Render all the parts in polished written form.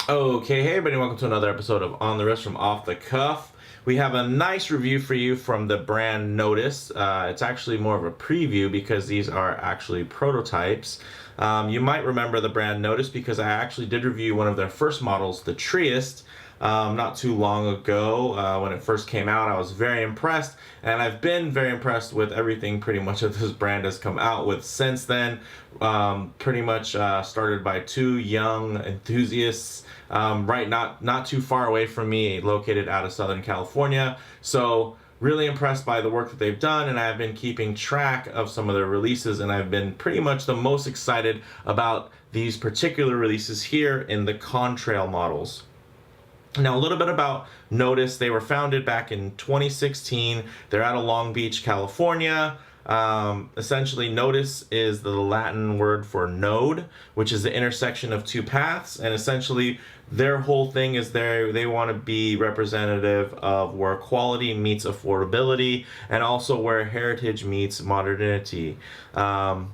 Okay, hey everybody, welcome to another episode of On the Wrist from Off the Cuff. We have a nice review for you from the brand Nodus. It's actually more of a preview because these are actually prototypes. You might remember the brand Nodus because I actually did review one of their first models, the Triest, not too long ago. When it first came out, I was very impressed, and I've been very impressed with everything pretty much that this brand has come out with since then. Pretty much started by two young enthusiasts, right not too far away from me, located out of Southern California. So really impressed by the work that they've done, and I've been keeping track of some of their releases, and I've been pretty much the most excited about these particular releases here in the Contrail models. Now, a little bit about Nodus. They were founded back in 2016. They're out of Long Beach, California. Essentially, Nodus is the Latin word for node, which is the intersection of two paths. And essentially, their whole thing is they want to be representative of where quality meets affordability, and also where heritage meets modernity. And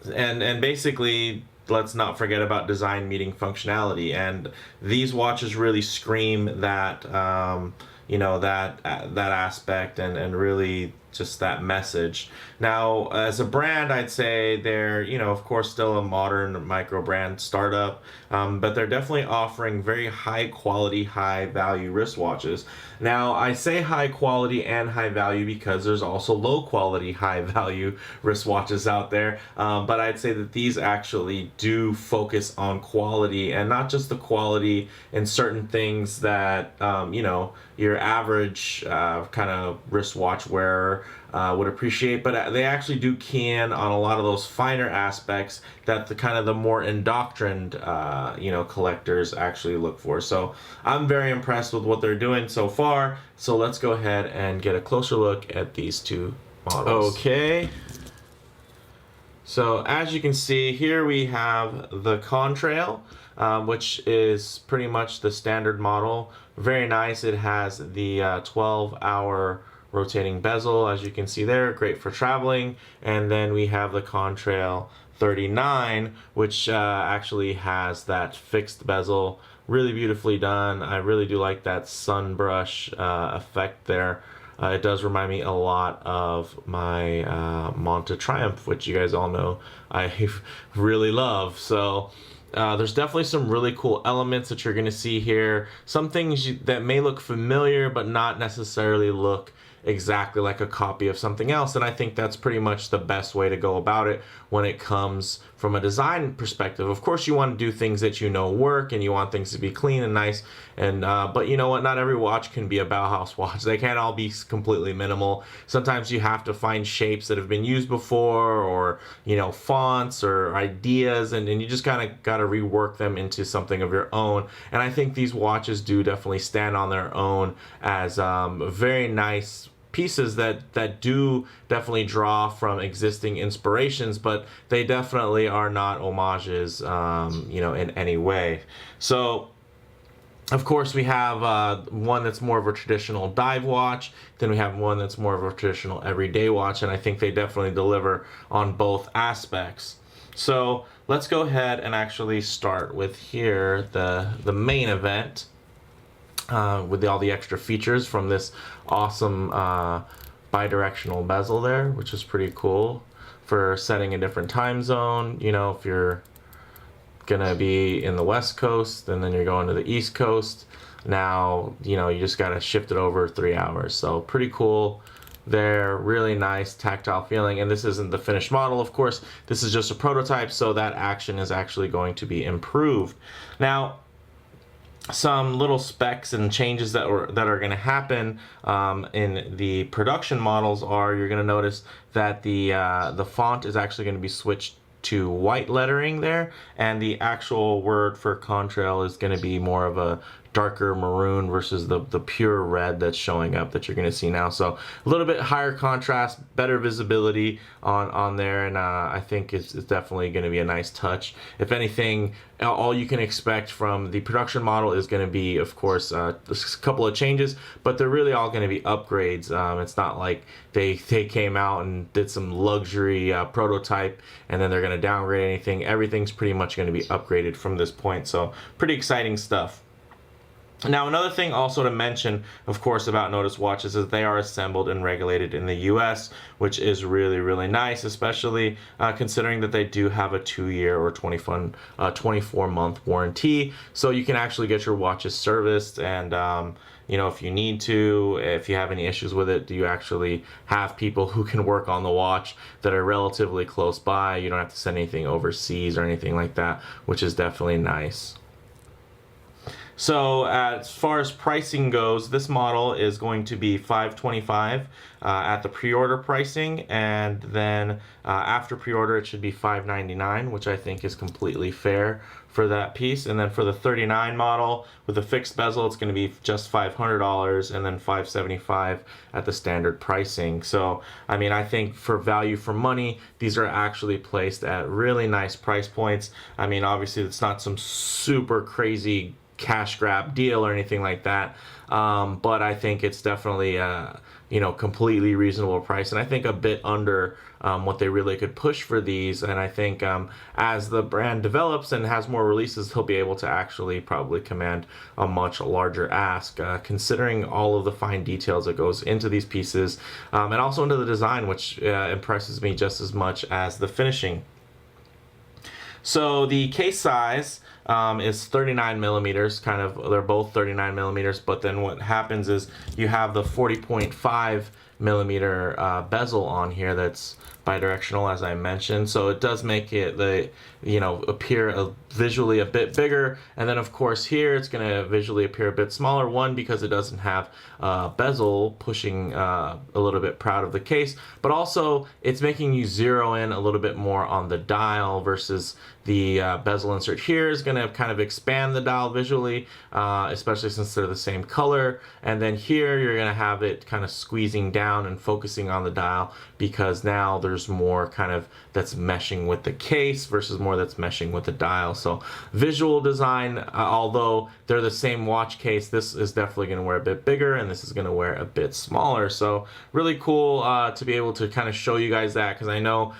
basically, let's not forget about design meeting functionality, and these watches really scream that that aspect, and really just that message. Now, as a brand, I'd say they're, of course, still a modern micro brand startup, but they're definitely offering very high quality, high value wristwatches. Now, I say high quality and high value because there's also low quality, high value wristwatches out there, but I'd say that these actually do focus on quality, and not just the quality in certain things that your average kind of wristwatch wearer would appreciate, but they actually do key in on a lot of those finer aspects that the more indoctrined collectors actually look for. So I'm very impressed with what they're doing so far. So let's go ahead and get a closer look at these two models. Okay. So as you can see here, we have the Contrail, which is pretty much the standard model. Very nice. It has the 12-hour rotating bezel, as you can see there, great for traveling. And then we have the Contrail 39, which actually has that fixed bezel, really beautifully done. I really do like that sun brush effect there. It does remind me a lot of my Monta Triumph, which you guys all know I really love. So there's definitely some really cool elements that you're going to see here. Some things that may look familiar, but not necessarily look exactly like a copy of something else, and I think that's pretty much the best way to go about it when it comes from a design perspective. Of course, you want to do things that work, and you want things to be clean and nice, and but you know what, not every watch can be a Bauhaus watch. They can't all be completely minimal. Sometimes you have to find shapes that have been used before, or fonts or ideas, and you just kind of got to rework them into something of your own. And I think these watches do definitely stand on their own as very nice pieces that do definitely draw from existing inspirations, but they definitely are not homages, in any way. So, of course, we have one that's more of a traditional dive watch. Then we have one that's more of a traditional everyday watch, and I think they definitely deliver on both aspects. So let's go ahead and actually start with here the main event. With all the extra features from this awesome bi-directional bezel there, which is pretty cool for setting a different time zone. If you're gonna be in the West Coast and then you're going to the East Coast, now you just gotta shift it over 3 hours. So pretty cool. They're really nice tactile feeling, and this isn't the finished model, of course. This is just a prototype, so that action is actually going to be improved. Now, some little specs and changes that are going to happen in the production models are, you're going to notice that the font is actually going to be switched to white lettering there, and the actual word for Contrail is going to be more of a darker maroon versus the pure red that's showing up that you're going to see now. So a little bit higher contrast, better visibility on there, and I think it's definitely going to be a nice touch. If anything, all you can expect from the production model is going to be, of course, a couple of changes, but they're really all going to be upgrades. It's not like they came out and did some luxury prototype and then they're going to downgrade anything. Everything's pretty much going to be upgraded from this point, so pretty exciting stuff. Now, another thing also to mention, of course, about Nodus watches is they are assembled and regulated in the US, which is really, really nice, especially considering that they do have a 2-year or 24-month warranty. So you can actually get your watches serviced, and you know, if you need to, if you have any issues with it, do you actually have people who can work on the watch that are relatively close by? You don't have to send anything overseas or anything like that, which is definitely nice. So as far as pricing goes, this model is going to be $525 at the pre-order pricing, and then after pre-order it should be $599, which I think is completely fair for that piece. And then for the 39 model with a fixed bezel, it's going to be just $500, and then $575 at the standard pricing. So I mean, I think for value for money, these are actually placed at really nice price points. I mean, obviously it's not some super crazy cash grab deal or anything like that, but I think it's definitely you know, completely reasonable price, and I think a bit under what they really could push for these. And I think as the brand develops and has more releases, they'll be able to actually probably command a much larger ask, considering all of the fine details that goes into these pieces, and also into the design, which impresses me just as much as the finishing. So the case size is 39 millimeters, kind of, they're both 39 millimeters, but then what happens is you have the 40.5 millimeter bezel on here that's bidirectional, as I mentioned, so it does make it appear visually a bit bigger. And then of course here it's going to visually appear a bit smaller, one because it doesn't have bezel pushing a little bit proud of the case, but also it's making you zero in a little bit more on the dial, versus the bezel insert here is going to kind of expand the dial visually, especially since they're the same color. And then here you're going to have it kind of squeezing down and focusing on the dial, because now there's more kind of that's meshing with the case versus more that's meshing with the dial. So visual design, although they're the same watch case, this is definitely going to wear a bit bigger and this is going to wear a bit smaller. So really cool to be able to kind of show you guys that, because I know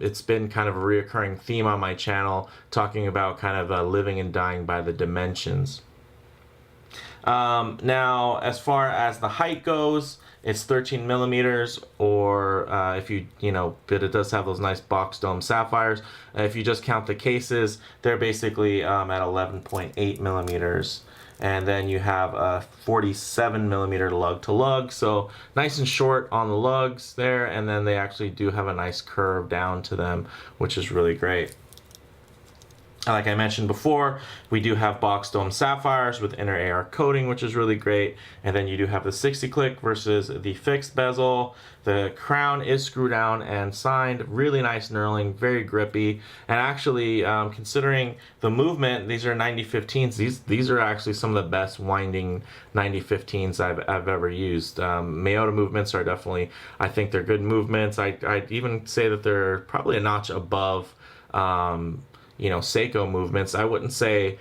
it's been kind of a reoccurring theme on my channel, talking about kind of living and dying by the dimensions. Now, as far as the height goes, it's 13 millimeters, or but it does have those nice box dome sapphires. If you just count the cases, they're basically at 11.8 millimeters. And then you have a 47 millimeter lug to lug, so nice and short on the lugs there, and then they actually do have a nice curve down to them, which is really great. Like I mentioned before, we do have box dome sapphires with inner AR coating, which is really great. And then you do have the 60 click versus the fixed bezel. The crown is screw down and signed. Really nice knurling, very grippy. And actually, considering the movement, these are 9015s. These are actually some of the best winding 9015s I've ever used. Miyota movements are definitely, I think they're good movements. I'd even say that they're probably a notch above Seiko movements. I wouldn't say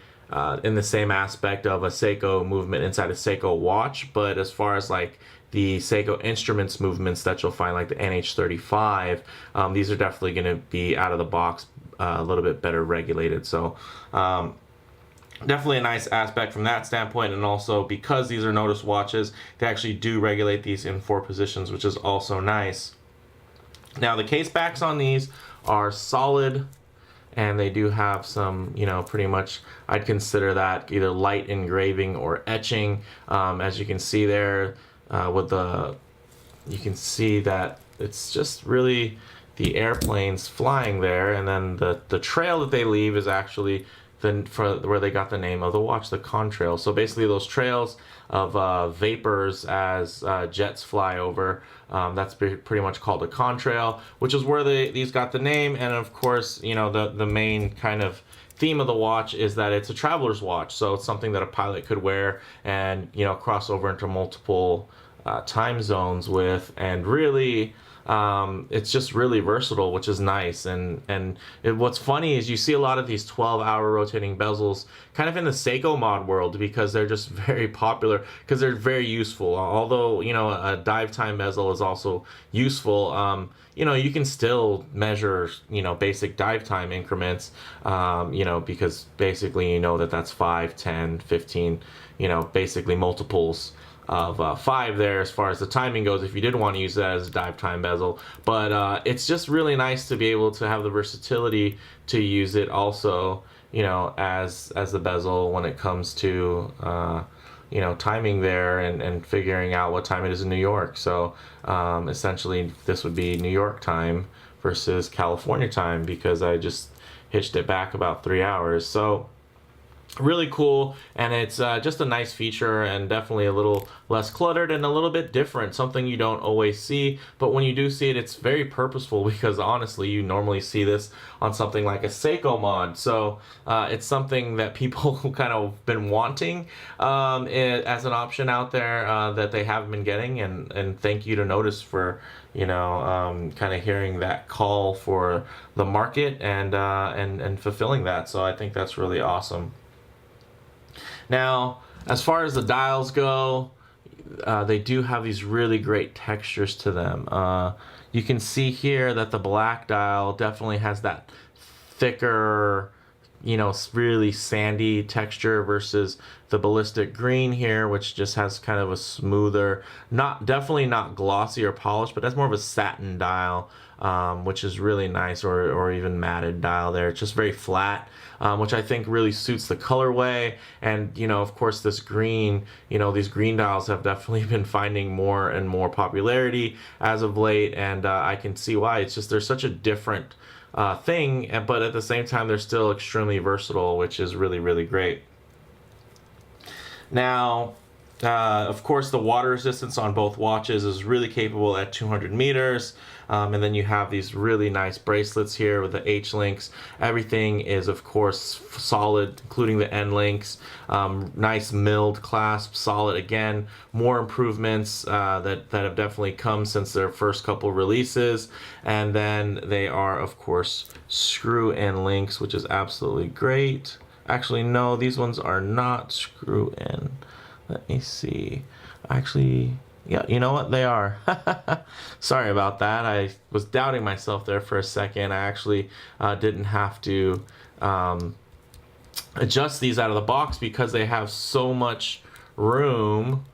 in the same aspect of a Seiko movement inside a Seiko watch, but as far as like the Seiko instruments movements that you'll find, like the NH35, these are definitely going to be out of the box a little bit better regulated. So definitely a nice aspect from that standpoint. And also, because these are Nodus watches, they actually do regulate these in 4 positions, which is also nice. Now, the case backs on these are solid, and they do have some, pretty much, I'd consider that either light engraving or etching. As you can see there, you can see that it's just really the airplanes flying there, and then the trail that they leave is actually for where they got the name of the watch, the Contrail. So basically those trails of vapors as jets fly over. That's pretty much called a contrail, which is where these got the name. And of course, you know, the main kind of theme of the watch is that it's a traveler's watch. So it's something that a pilot could wear and, you know, cross over into multiple time zones with, and really it's just really versatile, which is nice. And what's funny is you see a lot of these 12-hour rotating bezels kind of in the Seiko mod world because they're just very popular, because they're very useful. Although, you know, a dive time bezel is also useful. You know, you can still measure, you know, basic dive time increments, you know, because basically you know that that's 5, 10, 15, you know, basically multiples of 5 there as far as the timing goes, if you did want to use that as a dive time bezel. But it's just really nice to be able to have the versatility to use it also, you know, as the bezel when it comes to you know, timing there and figuring out what time it is in New York. So essentially this would be New York time versus California time, because I just hitched it back about 3 hours. So really cool, and it's just a nice feature, and definitely a little less cluttered and a little bit different, something you don't always see. But when you do see it, it's very purposeful, because honestly you normally see this on something like a Seiko mod. So it's something that people kind of been wanting as an option out there that they haven't been getting, and thank you to Nodus for, you know, kind of hearing that call for the market and fulfilling that. So I think that's really awesome. Now, as far as the dials go, they do have these really great textures to them. You can see here that the black dial definitely has that thicker, you know, really sandy texture versus the ballistic green here, which just has kind of a smoother, definitely not glossy or polished, but that's more of a satin dial, which is really nice, or even matted dial there. It's just very flat, which I think really suits the colorway. And, you know, of course, this green, you know, these green dials have definitely been finding more and more popularity as of late, and I can see why. It's just, they're such a different thing, but at the same time they're still extremely versatile, which is really, really great. Now, of course, the water resistance on both watches is really capable at 200 meters. And then you have these really nice bracelets here with the H links. Everything is, of course, solid, including the N links. Nice milled clasp, solid again. More improvements that have definitely come since their first couple releases. And then they are, of course, screw-in links, which is absolutely great. Actually, no, these ones are not screw-in. Let me see. Actually, yeah, you know what? They are. Sorry about that. I was doubting myself there for a second. I actually didn't have to adjust these out of the box because they have so much room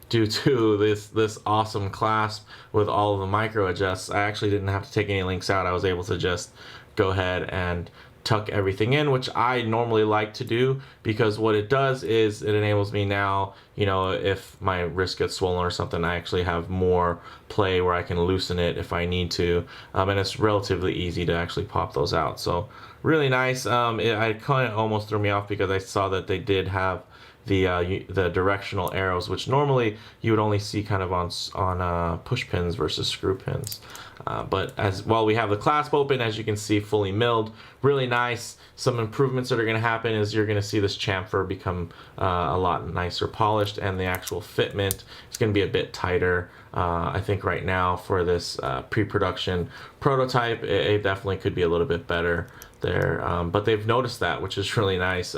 due to this awesome clasp with all of the micro adjusts. I actually didn't have to take any links out. I was able to just go ahead and tuck everything in, which I normally like to do, because what it does is it enables me now, you know, if my wrist gets swollen or something, I actually have more play where I can loosen it if I need to, and it's relatively easy to actually pop those out. So really nice. I kind of almost threw me off because I saw that they did have the directional arrows, which normally you would only see kind of on push pins versus screw pins. But while we have the clasp open, as you can see, fully milled, really nice. Some improvements that are going to happen is you're going to see this chamfer become a lot nicer polished, and the actual fitment is going to be a bit tighter. I think right now for this pre-production prototype, it definitely could be a little bit better there, but they've noticed that, which is really nice.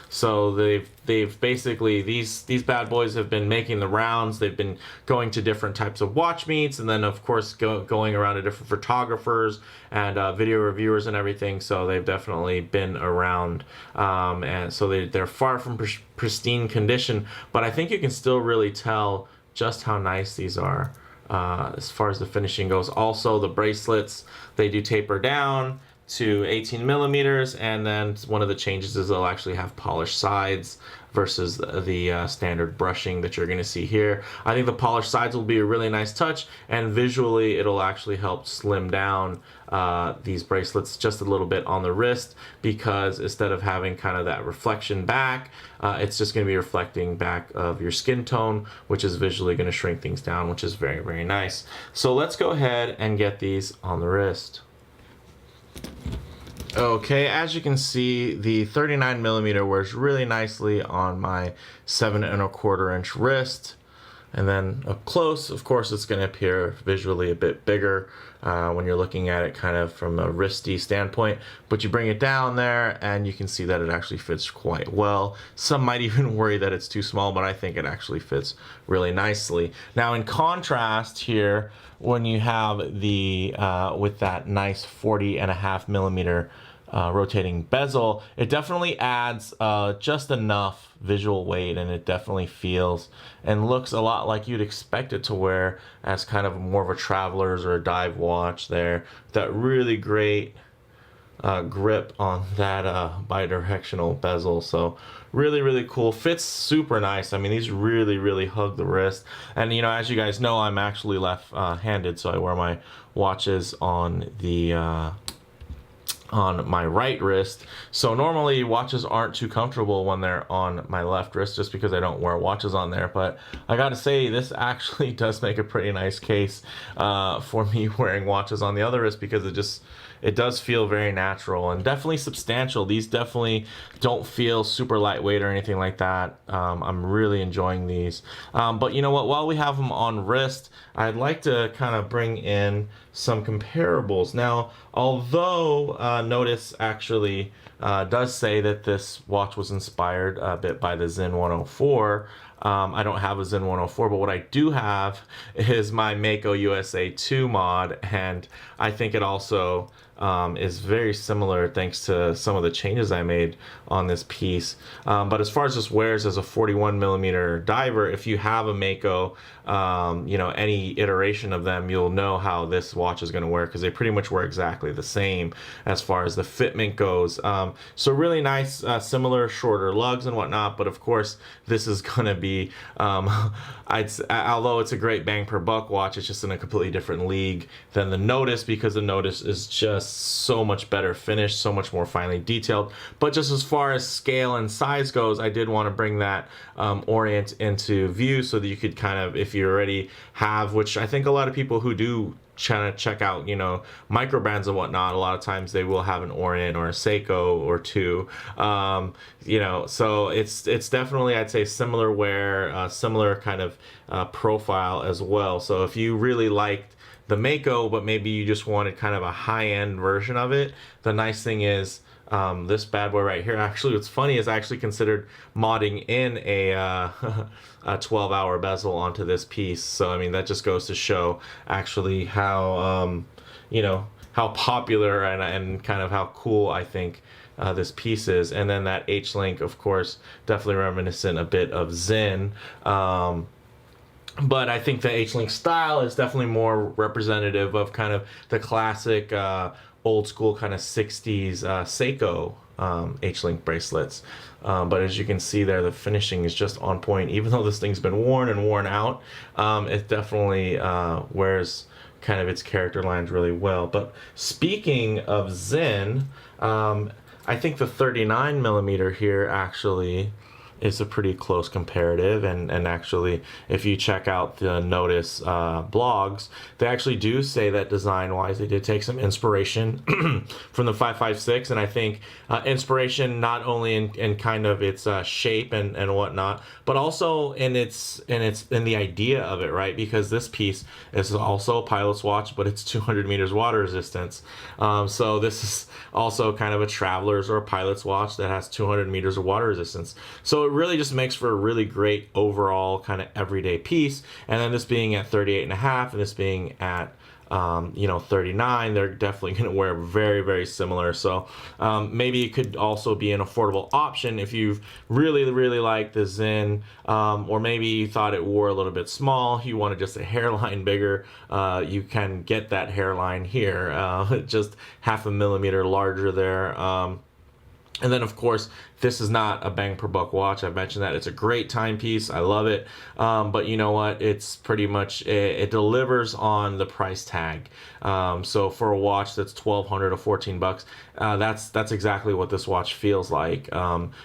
So they've basically, these bad boys have been making the rounds. They've been going to different types of watch meets, and then of course going around to different photographers and video reviewers and everything. So they've definitely been around, and so they're far from pristine condition, but I think you can still really tell just how nice these are as far as the finishing goes. Also, the bracelets, they do taper down to 18 millimeters, and then one of the changes is they'll actually have polished sides versus the standard brushing that you're going to see here. I think the polished sides will be a really nice touch, and visually it'll actually help slim down these bracelets just a little bit on the wrist, because instead of having kind of that reflection back, it's just going to be reflecting back of your skin tone, which is visually going to shrink things down, which is very, very nice. So let's go ahead and get these on the wrist. Okay, as you can see, the 39 millimeter wears really nicely on my 7¼ inch wrist. And then up close, of course, it's going to appear visually a bit bigger when you're looking at it kind of from a wristy standpoint. But you bring it down there and you can see that it actually fits quite well. Some might even worry that it's too small, but I think it actually fits really nicely. Now, in contrast here, when you have the with that nice 40.5 millimeter rotating bezel, it definitely adds just enough visual weight, and it definitely feels and looks a lot like you'd expect it to wear as kind of more of a traveler's or a dive watch there. That really great grip on that bidirectional bezel. So really, really cool. Fits super nice. I mean, these really, really hug the wrist. And you know, as you guys know, I'm actually left-handed, so I wear my watches on the on my right wrist. So normally watches aren't too comfortable when they're on my left wrist, just because I don't wear watches on there. But I gotta say, this actually does make a pretty nice case for me wearing watches on the other wrist, because it does feel very natural and definitely substantial. These definitely don't feel super lightweight or anything like that. I'm really enjoying these. But you know what, while we have them on wrist, I'd like to kind of bring in some comparables. Now, although Nodus actually does say that this watch was inspired a bit by the Zen 104, I don't have a Zen 104, but what I do have is my Mako USA 2 mod, and I think it also is very similar thanks to some of the changes I made on this piece. But as far as this wears as a 41 millimeter diver, if you have a Mako, you know, any iteration of them, you'll know how this watch is going to wear, because they pretty much wear exactly the same as far as the fitment goes. So really nice, similar shorter lugs and whatnot, but of course this is going to be, although it's a great bang per buck watch, it's just in a completely different league than the Nodus, because the Nodus is just so much better finished, so much more finely detailed. But just as far as scale and size goes, I did want to bring that orient into view, so that you could kind of, if you already have, which I think a lot of people who do trying to check out, you know, micro brands and whatnot, a lot of times they will have an Orient or a Seiko or two, you know, so it's definitely, I'd say, similar wear, similar kind of profile as well. So if you really liked the Mako, but maybe you just wanted kind of a high-end version of it, the nice thing is this bad boy right here, actually, what's funny is I actually considered modding in a 12-hour bezel onto this piece. So I mean, that just goes to show actually how you know, how popular and kind of how cool I think this piece is. And then that H-link, of course, definitely reminiscent a bit of Zen. But I think the H-link style is definitely more representative of kind of the classic old school kind of 60s Seiko H-link bracelets. But as you can see there, the finishing is just on point. Even though this thing's been worn and worn out, it definitely wears kind of its character lines really well. But speaking of Zen, I think the 39 millimeter here actually is a pretty close comparative, and actually, if you check out the Nodus blogs, they actually do say that design-wise they did take some inspiration from the 556, and I think inspiration not only in kind of its shape and whatnot, but also in the idea of it, right? Because this piece is also a pilot's watch, but it's 200 meters water resistance. So this is also kind of a traveler's or a pilot's watch that has 200 meters of water resistance. So it really just makes for a really great overall kind of everyday piece. And then this being at 38.5 and this being at you know, 39, they're definitely going to wear very, very similar. So maybe it could also be an affordable option if you've really like the Zen, or maybe you thought it wore a little bit small, you wanted just a hairline bigger. You can get that hairline here, just 0.5 millimeter larger there. And then, of course, this is not a bang per buck watch. I've mentioned that. It's a great timepiece. I love it. But you know what? It's pretty much, it delivers on the price tag. So for a watch that's $1,200 to $14, that's exactly what this watch feels like.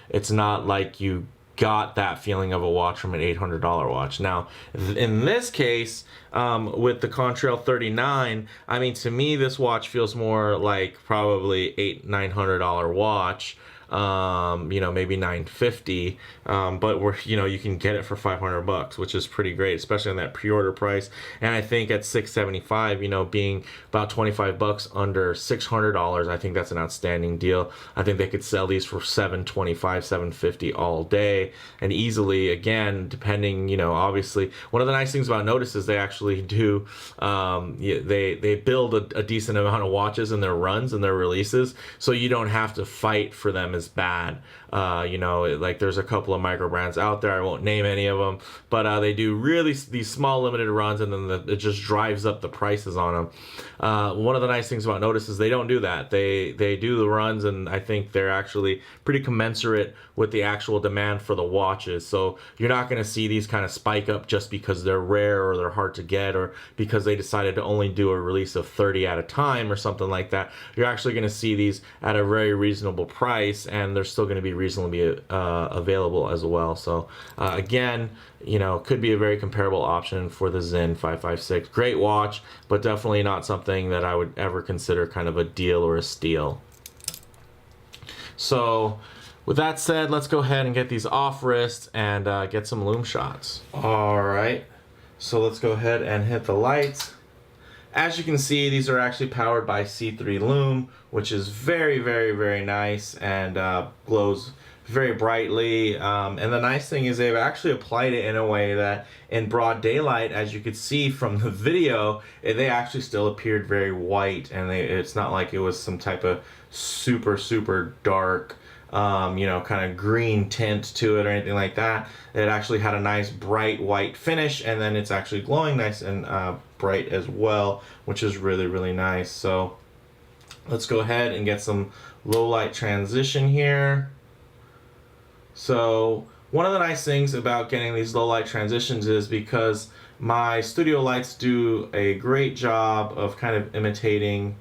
It's not like you got that feeling of a watch from an $800 watch. Now, in this case, with the Contrail 39, I mean, to me, this watch feels more like probably $900 watch. You know, maybe $950, but you can get it for $500, which is pretty great, especially on that pre-order price. And I think at $675, you know, being about $25 under $600, I think that's an outstanding deal. I think they could sell these for $725, $750 all day, and easily, again, depending, you know, obviously, one of the nice things about Nodus is they actually do, they build a decent amount of watches in their runs and their releases, so you don't have to fight for them as bad. You know, like there's a couple of micro brands out there, I won't name any of them, but they do really these small limited runs, and then it just drives up the prices on them. One of the nice things about Nodus is they don't do that. They do the runs, and I think they're actually pretty commensurate with the actual demand for the watches. So you're not going to see these kind of spike up just because they're rare or they're hard to get, or because they decided to only do a release of 30 at a time or something like that. You're actually going to see these at a very reasonable price, and they're still going to be reasonably available as well. So again, you know, could be a very comparable option for the Zen 556. Great watch, but definitely not something that I would ever consider kind of a deal or a steal. So with that said, let's go ahead and get these off wrist and get some Lume shots. All right, so let's go ahead and hit the lights. As you can see, these are actually powered by C3 Lume, which is very nice and glows very brightly. And the nice thing is they've actually applied it in a way that in broad daylight, as you could see from the video, they actually still appeared very white, and it's not like it was some type of super dark, you know, kind of green tint to it or anything like that. It actually had a nice bright white finish, and then it's actually glowing nice and bright as well, which is really nice. So let's go ahead and get some low light transition here. So one of the nice things about getting these low light transitions is because my studio lights do a great job of kind of imitating,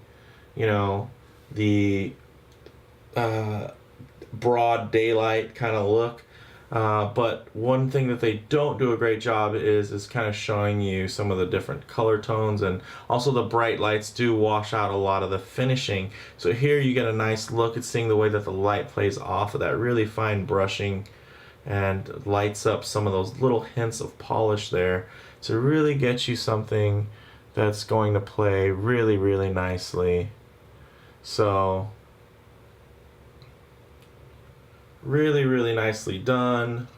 you know, the broad daylight kind of look. But one thing that they don't do a great job is kind of showing you some of the different color tones, and also the bright lights do wash out a lot of the finishing. So here you get a nice look at seeing the way that the light plays off of that really fine brushing and lights up some of those little hints of polish there to really get you something that's going to play really nicely. So really nicely done.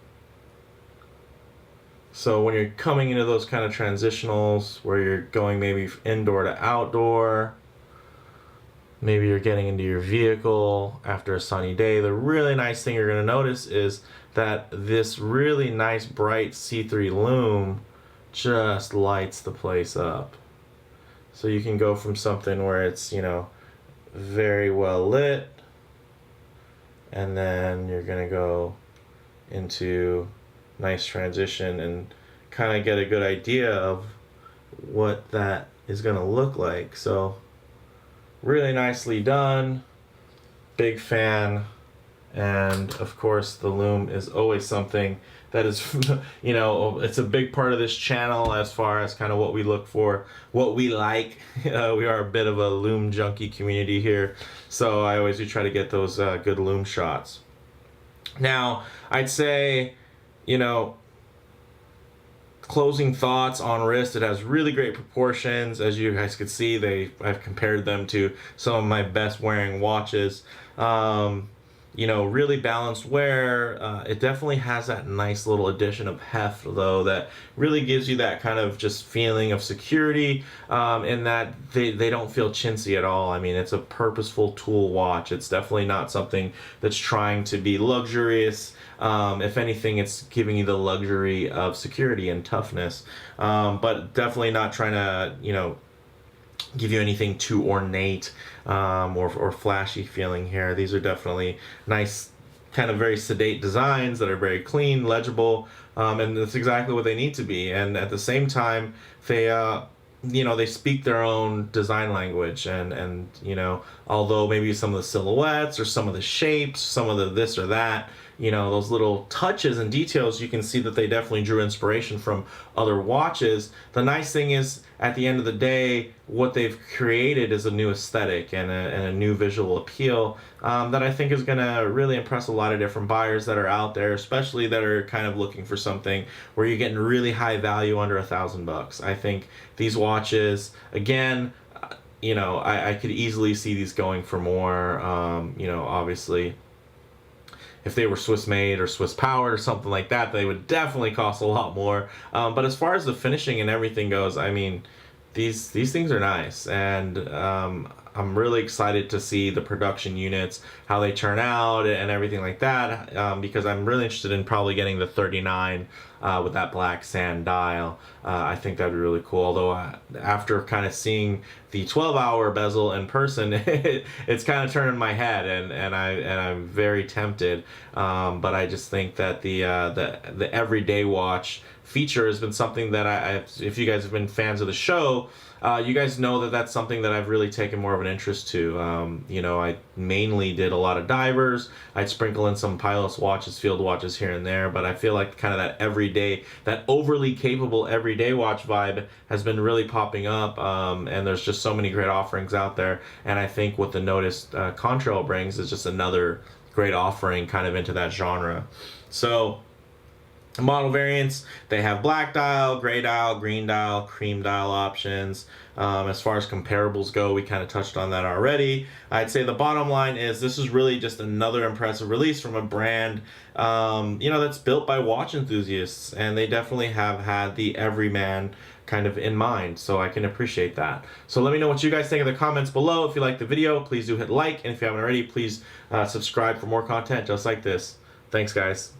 So when you're coming into those kind of transitionals where you're going maybe indoor to outdoor, maybe you're getting into your vehicle after a sunny day, the really nice thing you're going to notice is that this really nice bright C3 Lume just lights the place up. So you can go from something where it's, you know, very well lit, and then you're gonna go into nice transition and kind of get a good idea of what that is gonna look like. So really nicely done, big fan. And of course the Lume is always something that is, you know, it's a big part of this channel as far as kind of what we look for, what we like. We are a bit of a Lume junkie community here, so I always do try to get those good Lume shots. Now, I'd say, you know, closing thoughts on wrist, it has really great proportions. As you guys could see, I've compared them to some of my best wearing watches. you know, really balanced wear. It definitely has that nice little addition of heft, though, that really gives you that kind of just feeling of security, in that they don't feel chintzy at all. I mean, it's a purposeful tool watch. It's definitely not something that's trying to be luxurious. If anything, it's giving you the luxury of security and toughness, but definitely not trying to, you know, give you anything too ornate, or flashy feeling here. These are definitely nice, kind of very sedate designs that are very clean, legible, and that's exactly what they need to be. And at the same time, they you know, they speak their own design language, and you know, although maybe some of the silhouettes or some of the shapes, some of the this or that, you know, those little touches and details, you can see that they definitely drew inspiration from other watches. The nice thing is, at the end of the day, what they've created is a new aesthetic and a new visual appeal, that I think is going to really impress a lot of different buyers that are out there, especially that are kind of looking for something where you're getting really high value under $1,000. I think these watches, again, you know, I could easily see these going for more. You know, obviously, if they were Swiss made or Swiss powered or something like that, they would definitely cost a lot more. But as far as the finishing and everything goes, I mean, these things are nice, and I'm really excited to see the production units, how they turn out and everything like that, because I'm really interested in probably getting the 39 with that black sand dial. I think that'd be really cool. Although after kind of seeing the 12-hour bezel in person, it's kind of turning my head, and I'm very tempted. But I just think that the everyday watch feature has been something that if you guys have been fans of the show, you guys know that that's something that I've really taken more of an interest to. You know, I mainly did a lot of divers. I'd sprinkle in some pilot's watches, field watches here and there, but I feel like kind of that everyday, that overly capable everyday watch vibe has been really popping up, and there's just so many great offerings out there, and I think what the Nodus Contrail brings is just another great offering kind of into that genre. So, model variants, they have black dial, gray dial, green dial, cream dial options. As far as comparables go, we kind of touched on that already. I'd say the bottom line is this is really just another impressive release from a brand, you know, that's built by watch enthusiasts, and they definitely have had the everyman kind of in mind, so I can appreciate that. So let me know what you guys think in the comments below. If you like the video, please do hit like, and if you haven't already, please subscribe for more content just like this. Thanks, guys.